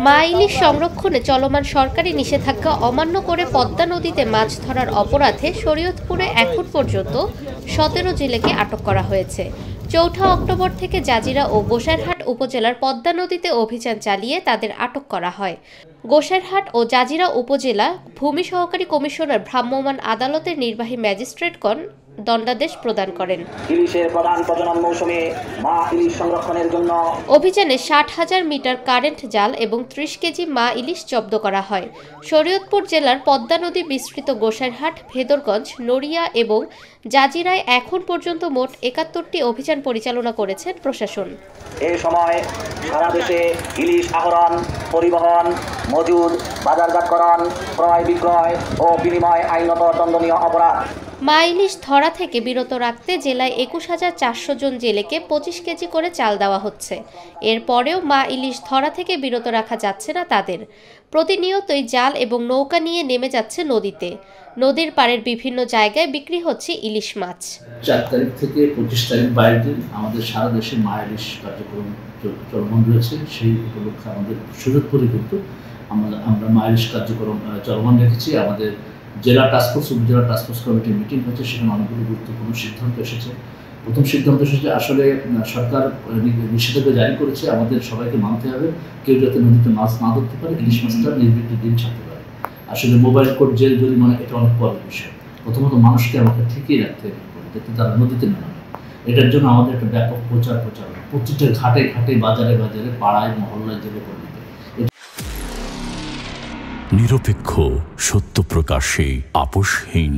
মা ইলিশ সংরক্ষণে চলমান সরকারি নিষেধাজ্ঞা অমান্য করে পদ্মা নদীতে মাছ ধরার অপরাধে শরীয়তপুরে এখন পর্যন্ত ১৭ জেলেকে আটক করা হয়েছে। ৪ অক্টোবর থেকে জাজিরা ও গোসাইরহাট উপজেলার পদ্মা নদীতে অভিযান চালিয়ে তাদের আটক করা হয়। গোসাইরহাট ও জাজিরা উপজেলা ভূমি সহকারী কমিশনার ভ্রাম্যমাণ আদালতের নির্বাহী ম্যাজিস্ট্রেটগণ দণ্ডাদেশ প্রদান করেন। ইলিশের প্রধান প্রজনন মৌসুমে মা ইলিশ সংরক্ষণের জন্য অভিযানে ৬০,০০০ মিটার কারেন্ট জাল এবং ৩০ কেজি মা ইলিশ জব্দ করা হয়। শরীয়তপুর জেলার পদ্মা নদী বিস্তৃত গোসাইরহাট, ভেদরগঞ্জ, নড়িয়া এবং জাজিরায় এখন পর্যন্ত মোট ৭১টি অভিযান পরিচালনা করেছেন প্রশাসন। এই সময় সারা দেশে ইলিশ আহরণ, পরিবহন, মজুদ, বাজারজাতকরণ, ক্রয় বিক্রয় ও বিনিময় আইনত দণ্ডনীয় অপরাধ। মা ইলিশ ধরা থেকে বিরত রাখতে জেলায় ২১,৪০০ জন জেলেকে ২৫ কেজি করে চাল দেওয়া হচ্ছে। এরপরেও মা ইলিশ ধরা থেকে বিরত রাখা যাচ্ছে না তাদের। প্রতিনিয়তই জাল এবং নৌকা নিয়ে নেমে যাচ্ছে নদীতে। নদীর পাড়ের বিভিন্ন জায়গায় বিক্রি হচ্ছে ইলিশ মাছ। ৪ তারিখ থেকে ২৫ তারিখ ২২ দিন আমাদের সারা দেশে মা ইলিশ কার্যক্রম চলমান রয়েছে। সেই উপলক্ষে আমাদের শরীয়তপুরে কিন্তু আমরা মা ইলিশ কার্যক্রম চলমান রেখেছি। আমাদের জেলা টাস্কফোর্স, উপজেলা টাস্কফোর্স কমিটির মিটিং হচ্ছে, সেখানে অনেকগুলো গুরুত্বপূর্ণ সিদ্ধান্ত এসেছে। প্রথম সিদ্ধান্ত এসেছে, আসলে সরকার নিষেধাজ্ঞা জারি করেছে, আমাদের সবাইকে মানতে হবে। কেউ যাতে নদীতে মাছ না ধরতে পারে, ইলিশ মাছটা নির্বিঘ্নে ডিম ছাড়তে পারে। আসলে মোবাইল কোর্ট, জেল জরিমানা এটা অনেক পরের বিষয়। প্রথমত মানুষকে আমাকে ঠিকই রাখতে হবে যাতে তারা নদীতে না নামে। এটার জন্য আমাদের একটা ব্যাপক প্রচারণা প্রতিটা ঘাটে ঘাটে, বাজারে বাজারে, পাড়ায়, মহল্লায়, জেলে করে দিতে। নিরপেক্ষ, সত্য প্রকাশে আপোষহীন।